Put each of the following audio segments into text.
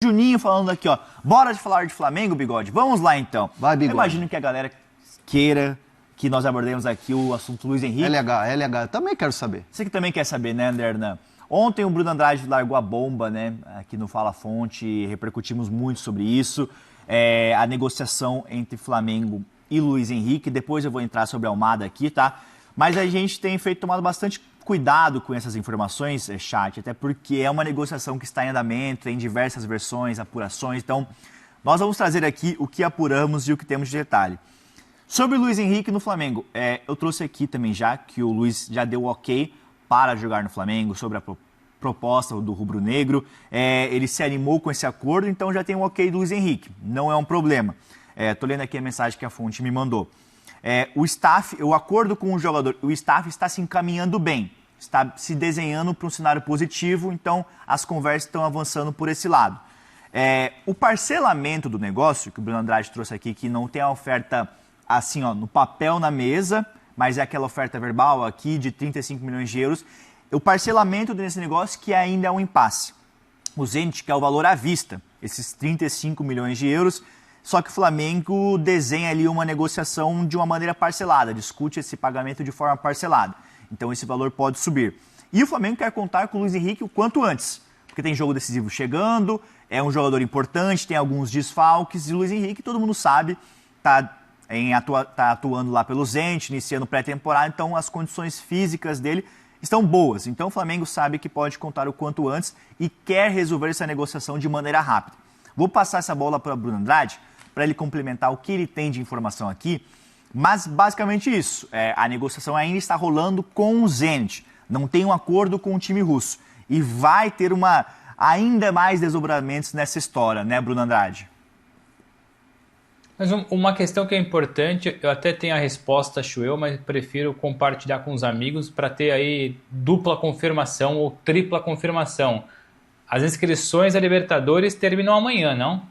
Juninho falando aqui, ó. Bora de falar de Flamengo, Bigode? Vamos lá, então. Vai, Bigode. Eu imagino que a galera queira que nós abordemos aqui o assunto Luiz Henrique. LH, eu também quero saber. Você que também quer saber, né, André Hernan? Ontem o Bruno Andrade largou a bomba, né, aqui no Fala Fonte, repercutimos muito sobre isso. A negociação entre Flamengo e Luiz Henrique. Depois eu vou entrar sobre a Almada aqui, tá? Mas a gente tem tomado bastante cuidado com essas informações, chat, até porque é uma negociação que está em andamento, tem diversas versões, apurações. Então, nós vamos trazer aqui o que apuramos e o que temos de detalhe. Sobre o Luiz Henrique no Flamengo, eu trouxe aqui também já que o Luiz já deu ok para jogar no Flamengo, sobre a proposta do rubro-negro. Ele se animou com esse acordo, então já tem o ok do Luiz Henrique. Não é um problema. Estou lendo aqui a mensagem que a fonte me mandou. O acordo com o jogador, o staff está se encaminhando bem, está se desenhando para um cenário positivo, então as conversas estão avançando por esse lado. O parcelamento do negócio, que o Bruno Andrade trouxe aqui, que não tem a oferta assim, ó, no papel na mesa, mas é aquela oferta verbal aqui de 35 milhões de euros, o parcelamento desse negócio que ainda é um impasse. O Zenit quer o valor à vista, esses 35 milhões de euros, só que o Flamengo desenha ali uma negociação de uma maneira parcelada, discute esse pagamento de forma parcelada. Então esse valor pode subir. E o Flamengo quer contar com o Luiz Henrique o quanto antes, porque tem jogo decisivo chegando, é um jogador importante, tem alguns desfalques, e o Luiz Henrique, todo mundo sabe, está atuando lá pelo Zenit, iniciando pré-temporada, então as condições físicas dele estão boas. Então o Flamengo sabe que pode contar o quanto antes e quer resolver essa negociação de maneira rápida. Vou passar essa bola para o Bruno Andrade, para ele complementar o que ele tem de informação aqui, mas basicamente isso, a negociação ainda está rolando com o Zenit, não tem um acordo com o time russo e vai ter ainda mais desdobramentos nessa história, né, Bruno Andrade? Mas uma questão que é importante, eu até tenho a resposta, acho eu, mas prefiro compartilhar com os amigos para ter aí dupla confirmação ou tripla confirmação. As inscrições a Libertadores terminam amanhã, não?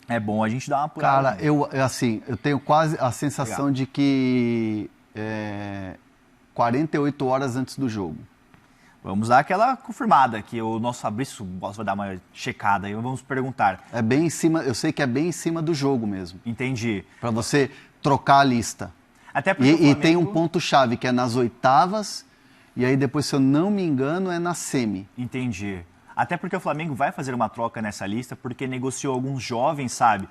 É bom a gente dar uma apurada. Cara, eu tenho quase a sensação de que 48 horas antes do jogo. Vamos dar aquela confirmada, que o nosso Fabrício vai dar uma checada e vamos perguntar. É bem em cima, eu sei que é bem em cima do jogo mesmo. Entendi. Para você trocar a lista. Até porque e tem um ponto-chave, que é nas oitavas, e aí depois, se eu não me engano, é na semi. Entendi. Até porque o Flamengo vai fazer uma troca nessa lista, porque negociou alguns jovens, sabe?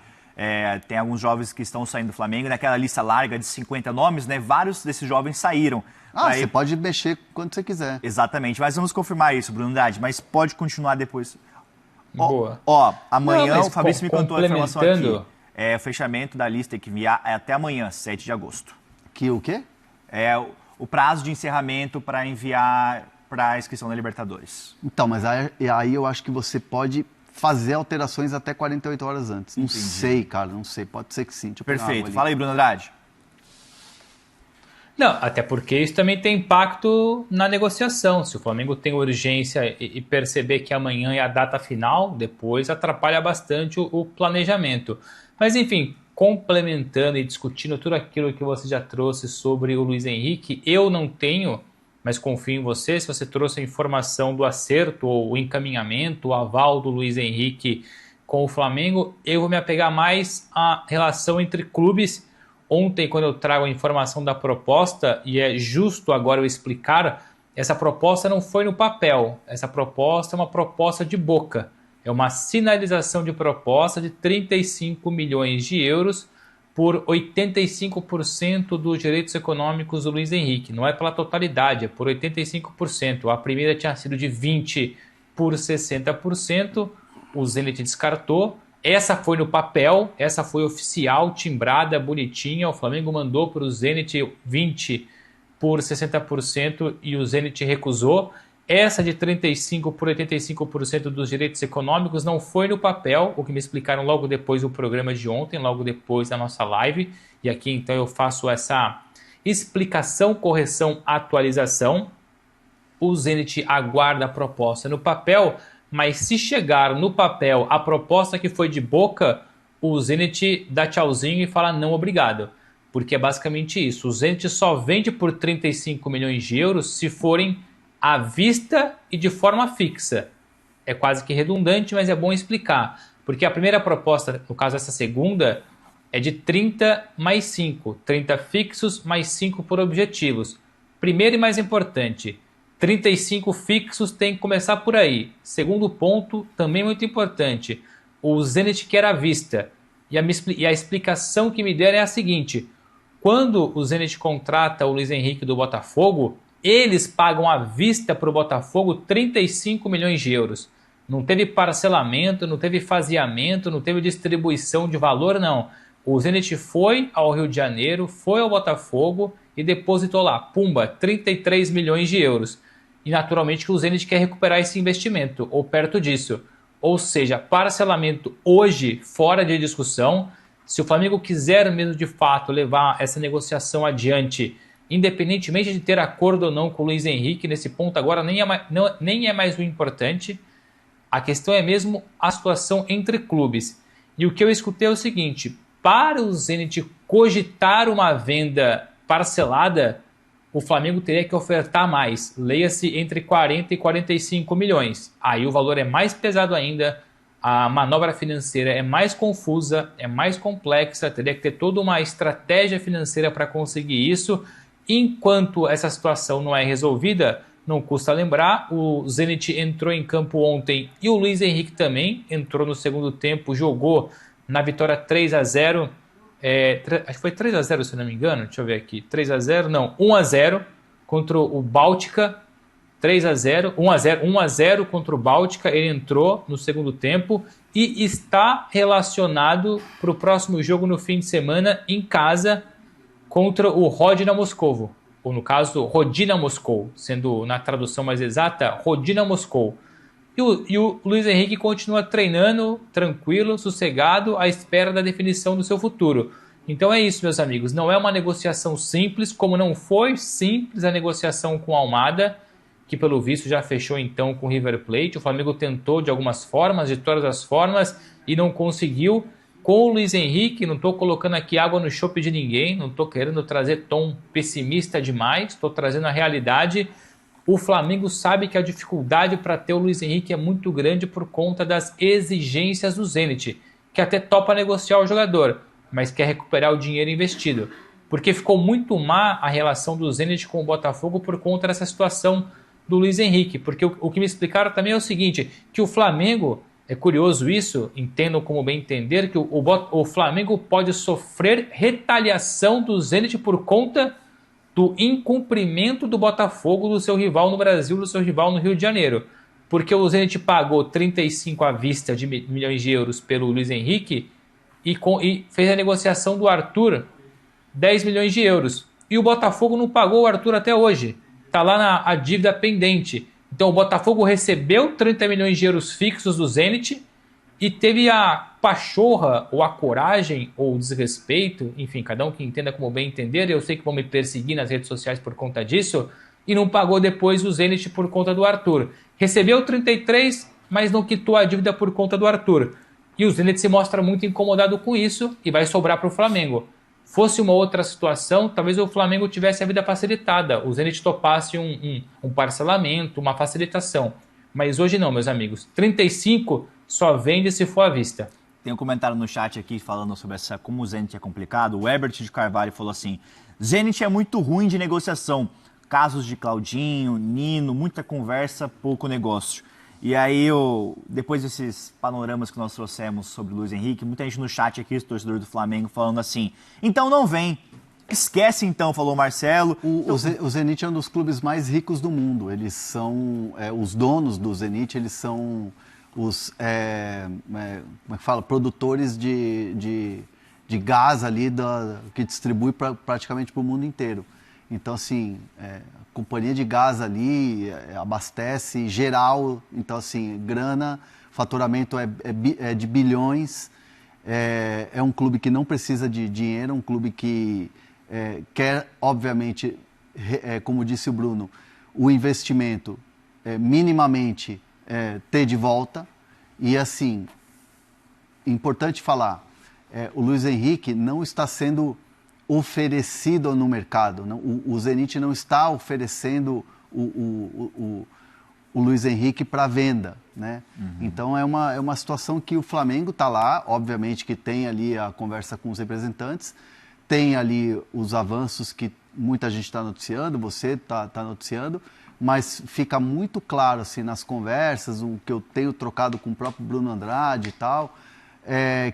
Tem alguns jovens que estão saindo do Flamengo, naquela lista larga de 50 nomes, né? Vários desses jovens saíram. Você pode mexer quando você quiser. Exatamente, mas vamos confirmar isso, Bruno Andrade, mas pode continuar depois. Boa. Amanhã o Fabrício me contou a informação aqui. O fechamento da lista que enviar é até amanhã, 7 de agosto. Que o quê? O prazo de encerramento para enviar para a inscrição da Libertadores. Então, mas aí eu acho que você pode fazer alterações até 48 horas antes. Não sei, cara, não sei. Pode ser que sim. Perfeito. Fala aí, Bruno Andrade. Não, até porque isso também tem impacto na negociação. Se o Flamengo tem urgência e perceber que amanhã é a data final, depois atrapalha bastante o planejamento. Mas enfim, complementando e discutindo tudo aquilo que você já trouxe sobre o Luiz Henrique, eu não tenho, mas confio em você, se você trouxe a informação do acerto ou o encaminhamento, o aval do Luiz Henrique com o Flamengo, eu vou me apegar mais à relação entre clubes. Ontem, quando eu trago a informação da proposta, e é justo agora eu explicar, essa proposta não foi no papel, essa proposta é uma proposta de boca, é uma sinalização de proposta de 35 milhões de euros por 85% dos direitos econômicos do Luiz Henrique. Não é pela totalidade, é por 85%. A primeira tinha sido de 20% por 60%, o Zenit descartou. Essa foi no papel, essa foi oficial, timbrada, bonitinha. O Flamengo mandou para o Zenit 20% por 60% e o Zenit recusou. Essa de 35% por 85% dos direitos econômicos não foi no papel, o que me explicaram logo depois do programa de ontem, logo depois da nossa live. E aqui então eu faço essa explicação, correção, atualização. O Zenit aguarda a proposta no papel, mas se chegar no papel a proposta que foi de boca, o Zenit dá tchauzinho e fala não obrigado. Porque é basicamente isso. O Zenit só vende por 35 milhões de euros se forem à vista e de forma fixa. é quase que redundante, mas é bom explicar. Porque a primeira proposta, no caso essa segunda, é de 30 mais 5. 30 fixos mais 5 por objetivos. Primeiro e mais importante, 35 fixos tem que começar por aí. Segundo ponto, também muito importante, o Zenit quer à vista. E a explicação que me deram é a seguinte: quando o Zenit contrata o Luiz Henrique do Botafogo, eles pagam à vista para o Botafogo 35 milhões de euros. Não teve parcelamento, não teve faseamento, não teve distribuição de valor, não. O Zenit foi ao Rio de Janeiro, foi ao Botafogo e depositou lá, pumba, 33 milhões de euros. E naturalmente que o Zenit quer recuperar esse investimento, ou perto disso. Ou seja, parcelamento hoje fora de discussão. Se o Flamengo quiser mesmo de fato levar essa negociação adiante, independentemente de ter acordo ou não com o Luiz Henrique, nesse ponto agora nem é mais o importante. A questão é mesmo a situação entre clubes. E o que eu escutei é o seguinte: para o Zenit cogitar uma venda parcelada, o Flamengo teria que ofertar mais. Leia-se entre 40 e 45 milhões. Aí o valor é mais pesado ainda, a manobra financeira é mais confusa, é mais complexa, teria que ter toda uma estratégia financeira para conseguir isso. Enquanto essa situação não é resolvida, não custa lembrar, o Zenit entrou em campo ontem e o Luiz Henrique também entrou no segundo tempo, jogou na vitória 3-0. Acho que foi 3-0, se não me engano. Deixa eu ver aqui. 3-0, não, 1-0 contra o Báltica. 3-0, 1-0 contra o Báltica. Ele entrou no segundo tempo e está relacionado para o próximo jogo no fim de semana em casa contra o Rodina Moscovo. Ou no caso, Rodina Moscou, sendo na tradução mais exata, Rodina Moscou. E o Luiz Henrique continua treinando, tranquilo, sossegado, à espera da definição do seu futuro. Então é isso, meus amigos. Não é uma negociação simples, como não foi simples a negociação com a Almada, que pelo visto já fechou então com o River Plate. O Flamengo tentou de algumas formas, de todas as formas, e não conseguiu. Com o Luiz Henrique, não estou colocando aqui água no chope de ninguém, não estou querendo trazer tom pessimista demais, estou trazendo a realidade. O Flamengo sabe que a dificuldade para ter o Luiz Henrique é muito grande por conta das exigências do Zenit, que até topa negociar o jogador, mas quer recuperar o dinheiro investido. Porque ficou muito má a relação do Zenit com o Botafogo por conta dessa situação do Luiz Henrique. Porque o que me explicaram também é o seguinte, que o Flamengo, é curioso isso, entendam como bem entender, que o Flamengo pode sofrer retaliação do Zenit por conta do incumprimento do Botafogo do seu rival no Brasil, do seu rival no Rio de Janeiro. Porque o Zenit pagou 35 à vista de milhões de euros pelo Luiz Henrique e fez a negociação do Arthur 10 milhões de euros. E o Botafogo não pagou o Arthur até hoje. Está lá a dívida pendente. Então o Botafogo recebeu 30 milhões de euros fixos do Zenit e teve a pachorra, ou a coragem, ou o desrespeito, enfim, cada um que entenda como bem entender, eu sei que vão me perseguir nas redes sociais por conta disso, e não pagou depois o Zenit por conta do Arthur. Recebeu 33, mas não quitou a dívida por conta do Arthur. E o Zenit se mostra muito incomodado com isso e vai sobrar para o Flamengo. Fosse uma outra situação, talvez o Flamengo tivesse a vida facilitada, o Zenit topasse um parcelamento, uma facilitação. Mas hoje não, meus amigos. 35 só vende se for à vista. Tem um comentário no chat aqui falando sobre como o Zenit é complicado. O Herbert de Carvalho falou assim: Zenit é muito ruim de negociação. Casos de Claudinho, Nino, muita conversa, pouco negócio. E aí, depois desses panoramas que nós trouxemos sobre o Luiz Henrique, muita gente no chat aqui, esse torcedor do Flamengo, falando assim: então não vem. Esquece então, falou o Marcelo. O Zenit é um dos clubes mais ricos do mundo. Eles são, os donos do Zenit, eles são os, como é que fala? Produtores de gás ali, que distribui praticamente para o mundo inteiro. Então, assim, a companhia de gás ali abastece geral. Então, assim, grana, faturamento é de bilhões. É um clube que não precisa de dinheiro, é um clube que quer, obviamente, como disse o Bruno, o investimento minimamente ter de volta. E, assim, importante falar, o Luiz Henrique não está sendo oferecido no mercado. Não, o Zenit não está oferecendo o Luiz Henrique para venda, né? Então é uma situação que o Flamengo está lá, obviamente que tem ali a conversa com os representantes, tem ali os avanços que muita gente está noticiando, você está noticiando, mas fica muito claro assim, nas conversas, o que eu tenho trocado com o próprio Bruno Andrade e tal,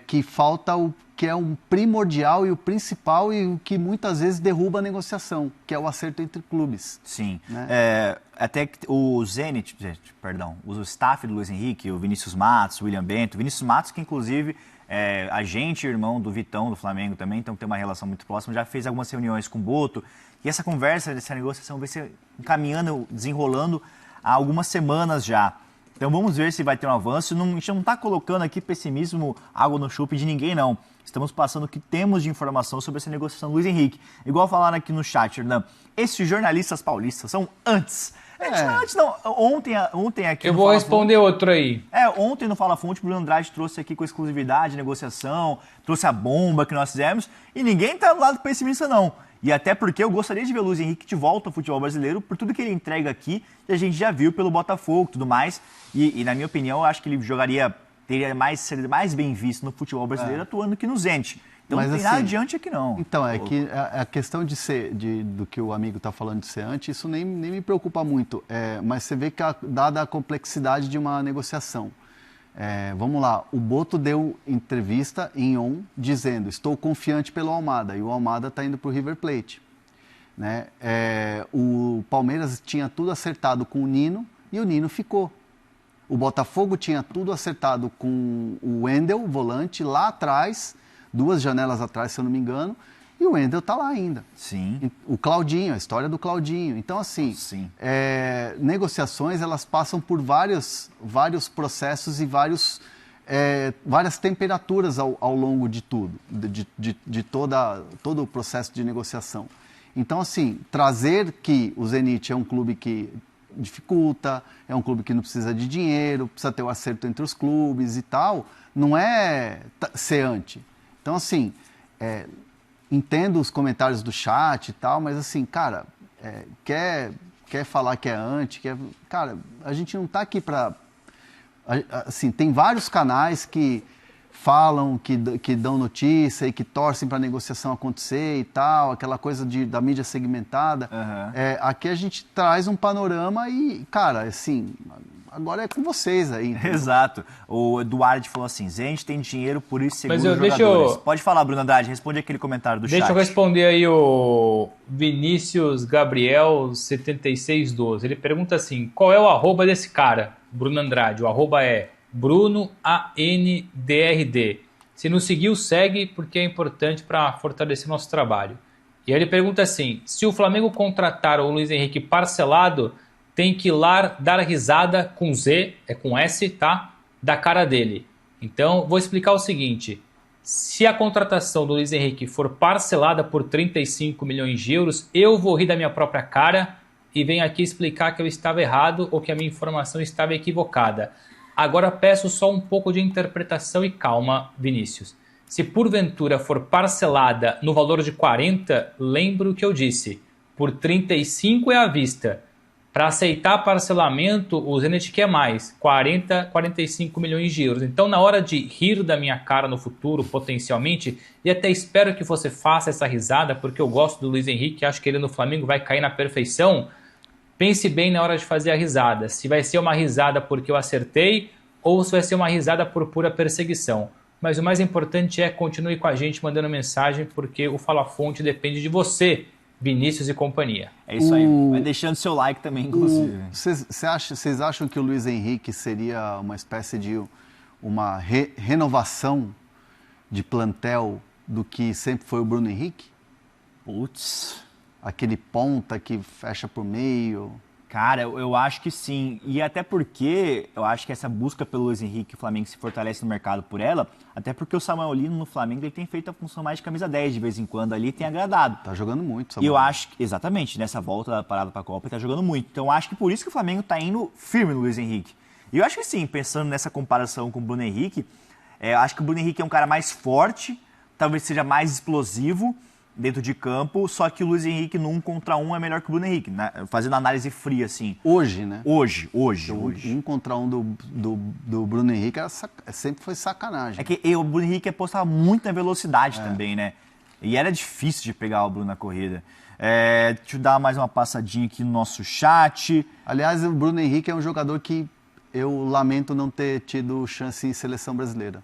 que falta o que é um primordial e o principal e o que muitas vezes derruba a negociação, que é o acerto entre clubes. Sim. Né? Até que o Zenit, perdão, o staff do Luiz Henrique, o Vinícius Matos, o William Bento, Vinícius Matos, que inclusive é agente e irmão do Vitão, do Flamengo também, então tem uma relação muito próxima, já fez algumas reuniões com o Boto, e essa conversa, essa negociação vai ser encaminhando, desenrolando há algumas semanas já. Então vamos ver se vai ter um avanço. A gente não está colocando aqui pessimismo, água no chope de ninguém, não. Estamos passando o que temos de informação sobre essa negociação do Luiz Henrique. Igual falaram aqui no chat, Hernan, esses jornalistas paulistas são antes. Antes não, ontem aqui... Eu vou responder outro aí. Ontem no Fala Fonte, o Bruno Andrade trouxe aqui com exclusividade, negociação, trouxe a bomba que nós fizemos, e ninguém está do lado pessimista, não. E até porque eu gostaria de ver o Luiz Henrique de volta ao futebol brasileiro por tudo que ele entrega aqui, e a gente já viu pelo Botafogo e tudo mais. E na minha opinião, eu acho que ele teria ser mais bem visto no futebol brasileiro atuando que no Zenit. Então mas, não tem assim, nada adiante aqui não. Então, que a questão do que o amigo está falando de ser antes, isso nem me preocupa muito. Mas você vê que dada a complexidade de uma negociação. Vamos lá, o Boto deu entrevista em ON dizendo, estou confiante pelo Almada, e o Almada está indo para o River Plate. Né? O Palmeiras tinha tudo acertado com o Nino e o Nino ficou. O Botafogo tinha tudo acertado com o Wendel, volante, lá atrás, 2 janelas atrás, se eu não me engano, e o Wendel está lá ainda. Sim. O Claudinho, a história do Claudinho. Então, assim, negociações, elas passam por vários processos e várias temperaturas ao longo de tudo, de todo o processo de negociação. Então, assim, trazer que o Zenit é um clube que dificulta, é um clube que não precisa de dinheiro, precisa ter o acerto entre os clubes e tal, não é ser anti. Então, assim, entendo os comentários do chat e tal, mas assim, cara, quer falar que é anti, cara, a gente não está aqui para... Assim, tem vários canais que falam, que dão notícia e que torcem para a negociação acontecer e tal, aquela coisa da mídia segmentada. Aqui a gente traz um panorama e, cara, assim, agora é com vocês aí. Entendeu? Exato. O Eduardo falou assim, Zenit tem dinheiro, por isso segura os jogadores. Pode falar, Bruno Andrade, responde aquele comentário do chat. Deixa eu responder aí o Vinícius Gabriel 7612. Ele pergunta assim, qual é o arroba desse cara, Bruno Andrade? O arroba é Bruno ANDRD. Se não seguiu, segue, porque é importante para fortalecer nosso trabalho. E aí ele pergunta assim, se o Flamengo contratar o Luiz Henrique parcelado, tem que ir lá dar risada com Z, com S, tá? Da cara dele. Então, vou explicar o seguinte. Se a contratação do Luiz Henrique for parcelada por 35 milhões de euros, eu vou rir da minha própria cara e venho aqui explicar que eu estava errado ou que a minha informação estava equivocada. Agora peço só um pouco de interpretação e calma, Vinícius. Se porventura for parcelada no valor de 40, lembro o que eu disse. Por 35 é à vista. Para aceitar parcelamento, o Zenit quer mais, 40, 45 milhões de euros. Então, na hora de rir da minha cara no futuro, potencialmente, e até espero que você faça essa risada, porque eu gosto do Luiz Henrique, acho que ele no Flamengo vai cair na perfeição, pense bem na hora de fazer a risada. Se vai ser uma risada porque eu acertei, ou se vai ser uma risada por pura perseguição. Mas o mais importante é continue com a gente mandando mensagem, porque o Fala Fonte depende de você, Vinícius e companhia. É isso aí. Vai deixando seu like também, inclusive. Vocês acham que o Luiz Henrique seria uma espécie de uma renovação de plantel do que sempre foi o Bruno Henrique? Putz. Aquele ponta que fecha por meio. Cara, eu acho que sim. E até porque eu acho que essa busca pelo Luiz Henrique, o Flamengo se fortalece no mercado por ela, até porque o Samuel Lino no Flamengo ele tem feito a função mais de camisa 10 de vez em quando ali, tem agradado. Tá jogando muito, Samuel. E eu acho que, exatamente, nessa volta da parada pra Copa, ele tá jogando muito. Então eu acho que por isso que o Flamengo tá indo firme no Luiz Henrique. E eu acho que sim, pensando nessa comparação com o Bruno Henrique, acho que o Bruno Henrique é um cara mais forte, talvez seja mais explosivo, dentro de campo, só que o Luiz Henrique no 1 contra 1 é melhor que o Bruno Henrique, né? Fazendo análise fria, assim. Hoje, né? Hoje. 1 contra 1 do Bruno Henrique sempre foi sacanagem. É que o Bruno Henrique apostava muito na velocidade também, né? E era difícil de pegar o Bruno na corrida. Deixa eu dar mais uma passadinha aqui no nosso chat. Aliás, o Bruno Henrique é um jogador que eu lamento não ter tido chance em seleção brasileira.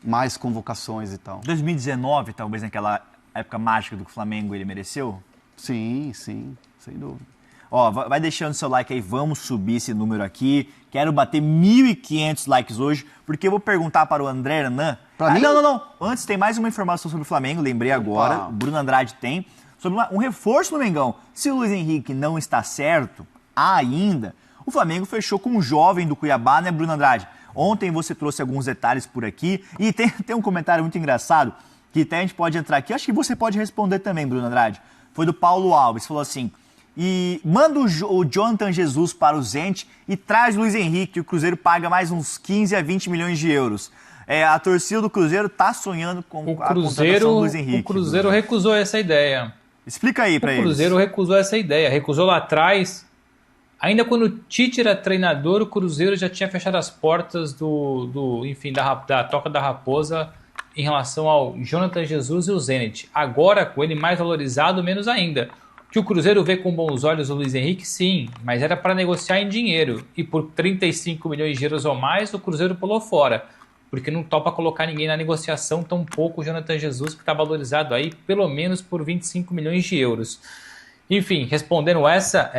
Mais convocações e tal. 2019, talvez naquela época mágica do Flamengo, ele mereceu? Sim, sem dúvida. Ó, vai deixando seu like aí, vamos subir esse número aqui. Quero bater 1.500 likes hoje, porque eu vou perguntar para o André Hernan. Pra mim? Não. Antes tem mais uma informação sobre o Flamengo, lembrei agora. Opa. O Bruno Andrade tem. Sobre um reforço no Mengão. Se o Luiz Henrique não está certo ainda, o Flamengo fechou com um jovem do Cuiabá, né, Bruno Andrade? Ontem você trouxe alguns detalhes por aqui. E tem um comentário muito engraçado, que até a gente pode entrar aqui. Acho que você pode responder também, Bruno Andrade. Foi do Paulo Alves, falou assim: e manda o Jonathan Jesus para o Zenit e traz o Luiz Henrique, o Cruzeiro paga mais uns 15 a 20 milhões de euros. A torcida do Cruzeiro está sonhando com a contratação do Luiz Henrique. O Cruzeiro recusou essa ideia. Explica aí para eles. O Cruzeiro recusou essa ideia, recusou lá atrás. Ainda quando o Tite era treinador, o Cruzeiro já tinha fechado as portas da Toca da Raposa em relação ao Jonathan Jesus e o Zenit. Agora, com ele mais valorizado, menos ainda. Que o Cruzeiro vê com bons olhos o Luiz Henrique, sim, mas era para negociar em dinheiro. E por 35 milhões de euros ou mais, o Cruzeiro pulou fora. Porque não topa colocar ninguém na negociação, tão pouco o Jonathan Jesus, que está valorizado aí pelo menos por 25 milhões de euros. Enfim, respondendo essa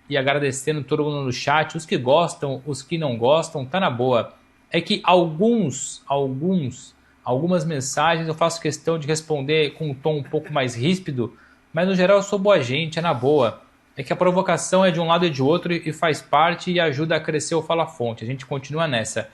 e agradecendo todo mundo no chat, os que gostam, os que não gostam, tá na boa. É que algumas mensagens eu faço questão de responder com um tom um pouco mais ríspido, mas no geral eu sou boa gente, é na boa. É que a provocação é de um lado e de outro e faz parte e ajuda a crescer o Fala Fonte. A gente continua nessa.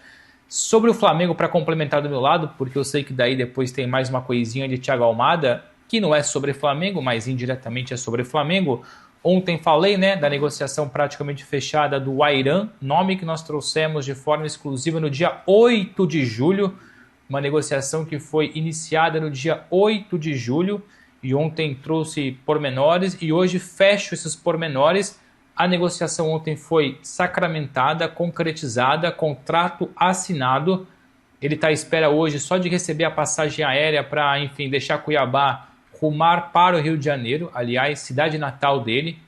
Sobre o Flamengo, para complementar do meu lado, porque eu sei que daí depois tem mais uma coisinha de Thiago Almada, que não é sobre Flamengo, mas indiretamente é sobre Flamengo. Ontem falei, né, da negociação praticamente fechada do Ayran, nome que nós trouxemos de forma exclusiva no dia 8 de julho, uma negociação que foi iniciada no dia 8 de julho, e ontem trouxe pormenores, e hoje fecho esses pormenores. A negociação ontem foi sacramentada, concretizada, contrato assinado. Ele está à espera hoje só de receber a passagem aérea para, enfim, deixar Cuiabá rumar para o Rio de Janeiro. Aliás, cidade natal dele.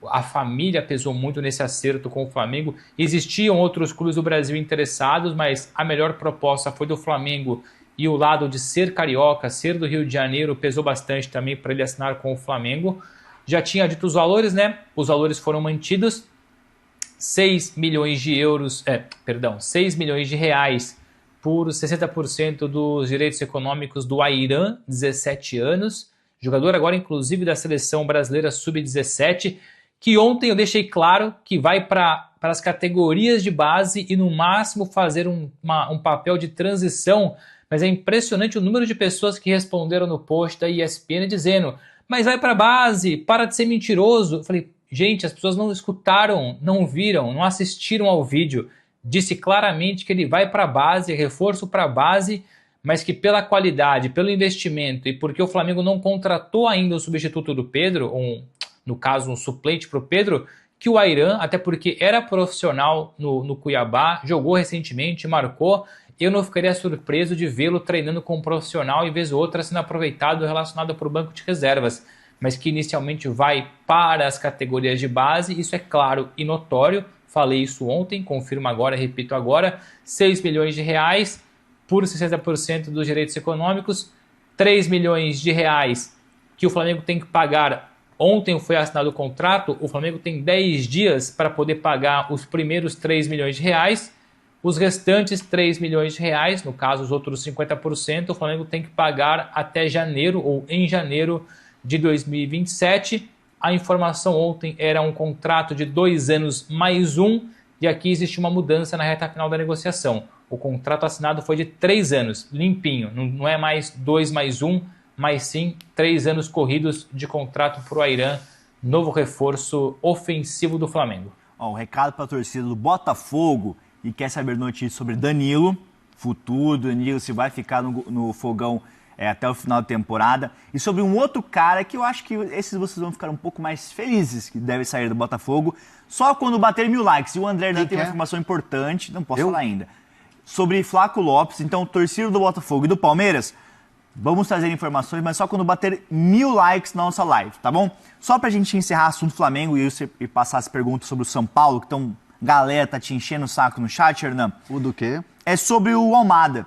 A família pesou muito nesse acerto com o Flamengo. Existiam outros clubes do Brasil interessados, mas a melhor proposta foi do Flamengo. E o lado de ser carioca, ser do Rio de Janeiro, pesou bastante também para ele assinar com o Flamengo. Já tinha dito os valores, né? Os valores foram mantidos. 6 milhões de reais por 60% dos direitos econômicos do Ayran, 17 anos. Jogador agora, inclusive, da seleção brasileira sub-17, que ontem eu deixei claro que vai para as categorias de base e, no máximo, fazer um papel de transição. Mas é impressionante o número de pessoas que responderam no post da ESPN dizendo: mas vai para a base, para de ser mentiroso. Eu falei, gente, as pessoas não escutaram, não viram, não assistiram ao vídeo. Disse claramente que ele vai para a base, reforço para a base, mas que pela qualidade, pelo investimento e porque o Flamengo não contratou ainda o substituto do Pedro, no caso um suplente para o Pedro, que o Ayran, até porque era profissional no Cuiabá, jogou recentemente, marcou. Eu não ficaria surpreso de vê-lo treinando com um profissional e vez ou outra sendo aproveitado relacionado para o banco de reservas, mas que inicialmente vai para as categorias de base, isso é claro e notório. Falei isso ontem, confirmo agora, repito agora, 6 milhões de reais por 60% dos direitos econômicos, 3 milhões de reais que o Flamengo tem que pagar. Ontem foi assinado o contrato, o Flamengo tem 10 dias para poder pagar os primeiros 3 milhões de reais. Os restantes 3 milhões de reais, no caso os outros 50%, o Flamengo tem que pagar até janeiro ou em janeiro de 2027. A informação ontem era um contrato de 2 anos mais 1, e aqui existe uma mudança na reta final da negociação. O contrato assinado foi de 3 anos, limpinho, não é mais 2 mais 1, mas sim 3 anos corridos de contrato para o Ayran, novo reforço ofensivo do Flamengo. Um recado para a torcida do Botafogo e quer saber notícias sobre Danilo, futuro, Danilo se vai ficar no Fogão até o final da temporada. E sobre um outro cara que eu acho que esses vocês vão ficar um pouco mais felizes, que deve sair do Botafogo, só quando bater 1000 likes. E o André Hernan tem uma informação importante, não posso falar ainda, sobre Flaco Lopes. Então, torcida do Botafogo e do Palmeiras, vamos trazer informações, mas só quando bater 1000 likes na nossa live, tá bom? Só pra gente encerrar o assunto Flamengo e passar as perguntas sobre o São Paulo, que estão, galera, tá te enchendo o saco no chat, Hernan. O do quê? É sobre o Almada.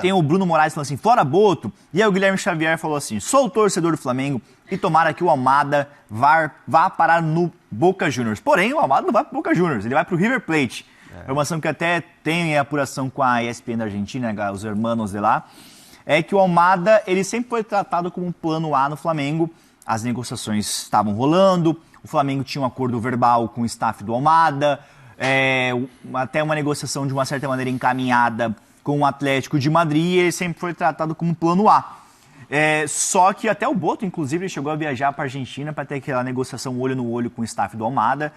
Tem o Bruno Moraes falando assim, fora Boto, e aí o Guilherme Xavier falou assim, sou torcedor do Flamengo e tomara que o Almada vá parar no Boca Juniors. Porém, o Almada não vai pro Boca Juniors, ele vai pro River Plate. Informação que até tem apuração com a ESPN da Argentina, os hermanos de lá, é que o Almada, ele sempre foi tratado como um plano A no Flamengo, as negociações estavam rolando, o Flamengo tinha um acordo verbal com o staff do Almada, até uma negociação de uma certa maneira encaminhada com o Atlético de Madrid, e ele sempre foi tratado como plano A. Só que até o Boto, inclusive, ele chegou a viajar para a Argentina para ter aquela negociação olho no olho com o staff do Almada.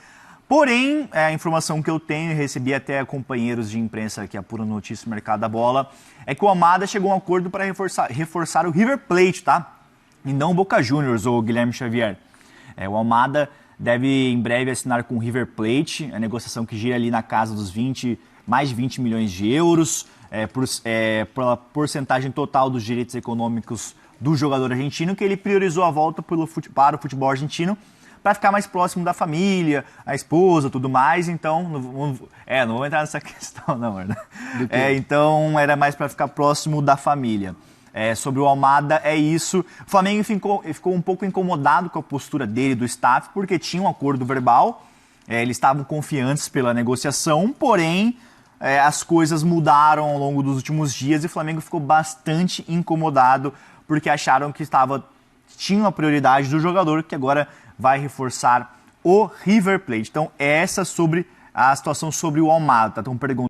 Porém, a informação que eu tenho, e recebi até companheiros de imprensa que apuram notícias do mercado da bola, é que o Almada chegou a um acordo para reforçar o River Plate, tá? E não o Boca Juniors, ou Guilherme Xavier. O Almada deve em breve assinar com o River Plate, a negociação que gira ali na casa dos mais de 20 milhões de euros, pela porcentagem total dos direitos econômicos do jogador argentino, que ele priorizou a volta para o futebol argentino para ficar mais próximo da família, a esposa, tudo mais. Então, não vou entrar nessa questão, não, né? Então, era mais para ficar próximo da família. Sobre o Almada, é isso. O Flamengo ficou um pouco incomodado com a postura dele, do staff, porque tinha um acordo verbal, eles estavam confiantes pela negociação, porém, as coisas mudaram ao longo dos últimos dias e o Flamengo ficou bastante incomodado, porque acharam que tinha a prioridade do jogador, que agora vai reforçar o River Plate. Então, essa sobre a situação sobre o Almada. Estão perguntando